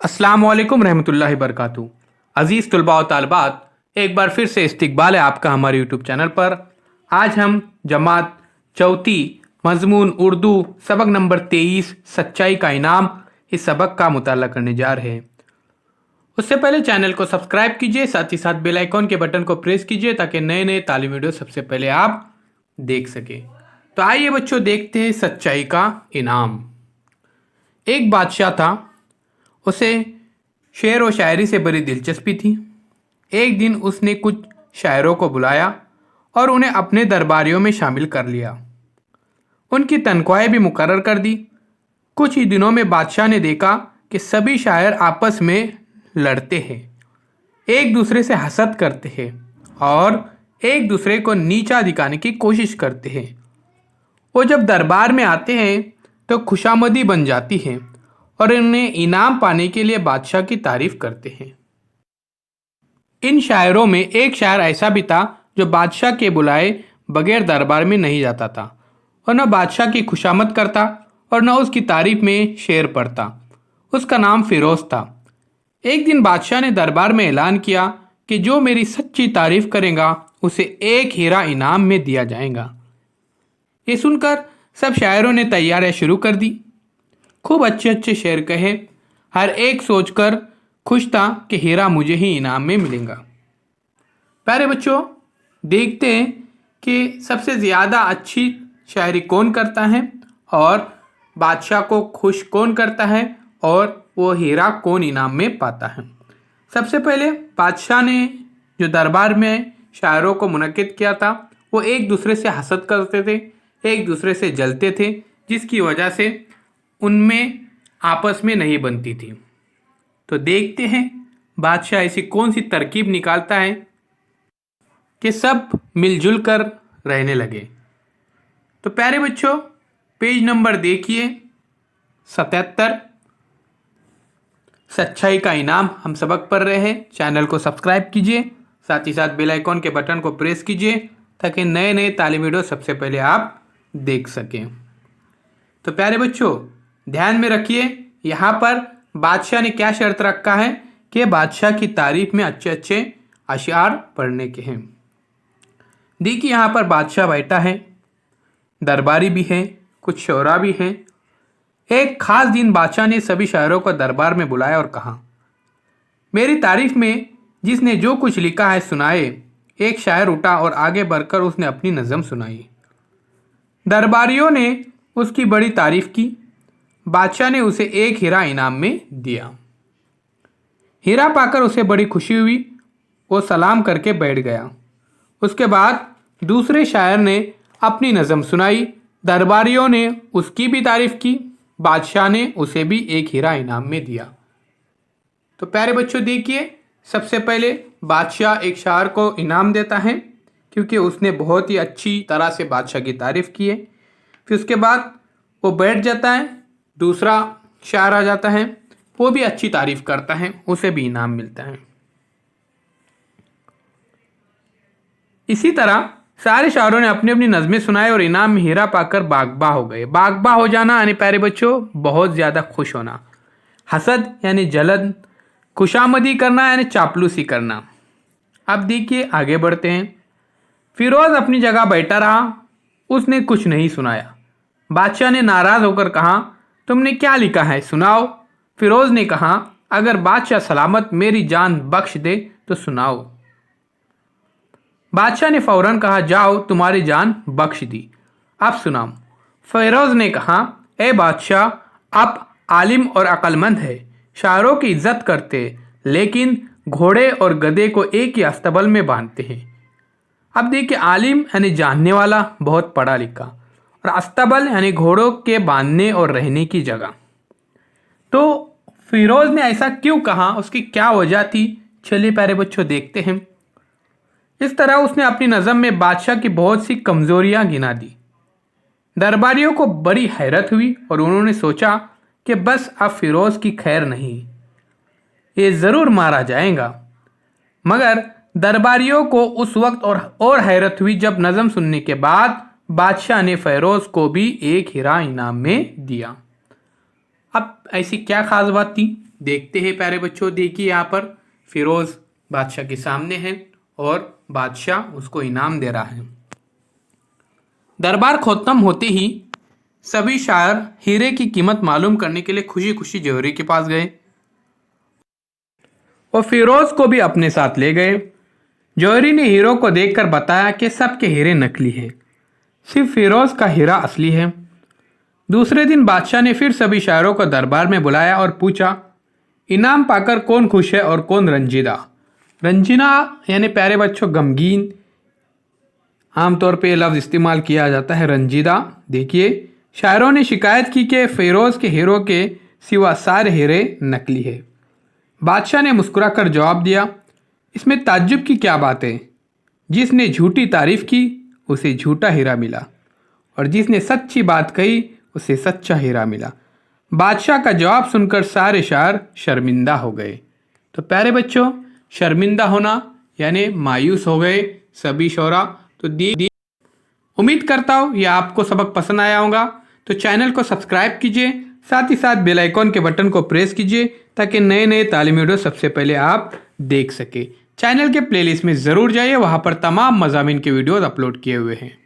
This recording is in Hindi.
अस्सलाम वालेकुम रहमतुल्लाहि बरकातहू। अज़ीज़ तलबा व तालिबात, एक बार फिर से इस्तकबाल है आपका हमारे यूट्यूब चैनल पर। आज हम जमात चौथी मज़मून उर्दू सबक नंबर 23 सच्चाई का इनाम इस सबक का मुताला करने जा रहे हैं। उससे पहले चैनल को सब्सक्राइब कीजिए, साथ ही साथ बेल आइकॉन के बटन को प्रेस कीजिए ताकि नए नए तालीमी वीडियो सबसे पहले आप देख सकें। तो आइए बच्चों, देखते हैं सच्चाई का इनाम। एक बादशाह था, उसे शेर व शायरी से बड़ी दिलचस्पी थी। एक दिन उसने कुछ शायरों को बुलाया और उन्हें अपने दरबारियों में शामिल कर लिया। उनकी तनख्वाहें भी मुकर्रर कर दी। कुछ ही दिनों में बादशाह ने देखा कि सभी शायर आपस में लड़ते हैं, एक दूसरे से हसद करते हैं और एक दूसरे को नीचा दिखाने की कोशिश करते हैं। वो जब दरबार में आते हैं तो खुशामदी बन जाती है और इन्हें इनाम पाने के लिए बादशाह की तारीफ करते हैं। इन शायरों में एक शायर ऐसा भी था जो बादशाह के बुलाए बगैर दरबार में नहीं जाता था और न बादशाह की खुशामद करता और न उसकी तारीफ में शेर पढ़ता। उसका नाम फिरोज था। एक दिन बादशाह ने दरबार में ऐलान किया कि जो मेरी सच्ची तारीफ करेगा उसे एक हीरा इनाम में दिया जाएगा। ये सुनकर सब शायरों ने तैयारियां शुरू कर दी। खूब अच्छे अच्छे शेर कहे। हर एक सोचकर खुश था कि हीरा मुझे ही इनाम में मिलेगा। प्यारे बच्चों, देखते हैं कि सबसे ज़्यादा अच्छी शायरी कौन करता है और बादशाह को खुश कौन करता है और वो हीरा कौन इनाम में पाता है। सबसे पहले बादशाह ने जो दरबार में शायरों को मुनक्किद किया था, वो एक दूसरे से हसद करते थे, एक दूसरे से जलते थे, जिसकी वजह से उनमें आपस में नहीं बनती थी। तो देखते हैं बादशाह ऐसी कौन सी तरकीब निकालता है कि सब मिलजुल कर रहने लगे। तो प्यारे बच्चों, पेज नंबर देखिए 77। सच्चाई का इनाम हम सबक पढ़ रहे हैं। चैनल को सब्सक्राइब कीजिए, साथ ही साथ बेल आइकॉन के बटन को प्रेस कीजिए ताकि नए नए तालीमी वीडियो सबसे पहले आप देख सकें। तो प्यारे बच्चों, ध्यान में रखिए, यहाँ पर बादशाह ने क्या शर्त रखा है कि बादशाह की तारीफ में अच्छे अच्छे अशआर पढ़ने के हैं। देखिए यहाँ पर बादशाह बैठा है, दरबारी भी हैं, कुछ शोरा भी हैं। एक खास दिन बादशाह ने सभी शायरों को दरबार में बुलाया और कहा, मेरी तारीफ में जिसने जो कुछ लिखा है सुनाए। एक शायर उठा और आगे बढ़कर उसने अपनी नज़म सुनाई। दरबारियों ने उसकी बड़ी तारीफ की। बादशाह ने उसे एक हीरा इनाम में दिया। हीरा पाकर उसे बड़ी खुशी हुई। वो सलाम करके बैठ गया। उसके बाद दूसरे शायर ने अपनी नज़म सुनाई। दरबारियों ने उसकी भी तारीफ की। बादशाह ने उसे भी एक हीरा इनाम में दिया। तो प्यारे बच्चों, देखिए, सबसे पहले बादशाह एक शायर को इनाम देता है क्योंकि उसने बहुत ही अच्छी तरह से बादशाह की तारीफ की है। फिर उसके बाद वो बैठ जाता है। दूसरा शायर आ जाता है, वो भी अच्छी तारीफ करता है, उसे भी इनाम मिलता है। इसी तरह सारे शायरों ने अपनी अपनी नज़में सुनाई और इनाम में हीरा पाकर बागबा हो गए। बागबा हो जाना यानी प्यारे बच्चों बहुत ज़्यादा खुश होना। हसद यानी जलन। खुशामदी करना यानी चापलूसी करना। अब देखिए आगे बढ़ते हैं। फिरोज अपनी जगह बैठा रहा। उसने कुछ नहीं सुनाया। बादशाह ने नाराज़ होकर कहा, तुमने क्या लिखा है, सुनाओ। फिरोज ने कहा, अगर बादशाह सलामत मेरी जान बख्श दे तो सुनाओ। बादशाह ने फौरन कहा, जाओ, तुम्हारी जान बख्श दी, अब सुनाओ। फिरोज ने कहा, ए बादशाह, आप आलिम और अक्लमंद है, शायरों की इज्जत करते, लेकिन घोड़े और गधे को एक ही अस्तबल में बांधते हैं। अब देखिए, आलिम यानी जानने वाला, बहुत पढ़ा लिखा, और अस्तबल यानी घोड़ों के बांधने और रहने की जगह। तो फिरोज ने ऐसा क्यों कहा, उसकी क्या वजह थी, चलिए प्यारे बच्चों देखते हैं। इस तरह उसने अपनी नज़म में बादशाह की बहुत सी कमज़ोरियां गिना दी। दरबारियों को बड़ी हैरत हुई और उन्होंने सोचा कि बस अब फिरोज की खैर नहीं, ये ज़रूर मारा जाएगा। मगर दरबारियों को उस वक्त और हैरत हुई जब नज़म सुनने के बाद बादशाह ने फिरोज को भी एक हीरा इनाम में दिया। अब ऐसी क्या खास बात थी, देखते हैं प्यारे बच्चों। देखिए यहाँ पर फिरोज बादशाह के सामने है और बादशाह उसको इनाम दे रहा है। दरबार खत्म होते ही सभी शायर हीरे की कीमत मालूम करने के लिए खुशी खुशी जौहरी के पास गए और फिरोज को भी अपने साथ ले गए। जौहरी ने हीरो को देखकर बताया कि सबके हीरे नकली हैं, सिर्फ फिरोज का हीरा असली है। दूसरे दिन बादशाह ने फिर सभी शायरों को दरबार में बुलाया और पूछा, इनाम पाकर कौन खुश है और कौन रंजीदा। रंजीदा यानी प्यारे बच्चों गमगीन, आमतौर पे ये लफ्ज़ इस्तेमाल किया जाता है रंजीदा। देखिए, शायरों ने शिकायत की कि फिरोज के हीरो के सिवा सारे हीरे नकली है। बादशाह ने मुस्कुराकर जवाब दिया, इसमें ताज्जुब की क्या बात है। जिसने झूठी तारीफ की उसे झूठा हीरा मिला और जिसने सच्ची बात कही उसे सच्चा हीरा मिला। बादशाह का जवाब सुनकर सारे शायर शर्मिंदा हो गए। तो प्यारे बच्चों, शर्मिंदा होना यानी मायूस हो गए सभी शोरा। तो उम्मीद करता हूँ ये आपको सबक पसंद आया होगा। तो चैनल को सब्सक्राइब कीजिए, साथ ही साथ बेल आइकॉन के बटन को प्रेस कीजिए ताकि नए नए तालीमी वीडियो सबसे पहले आप देख सके। चैनल के प्लेलिस्ट में ज़रूर जाइए, वहाँ पर तमाम मज़ामीन के वीडियोज़ अपलोड किए हुए हैं।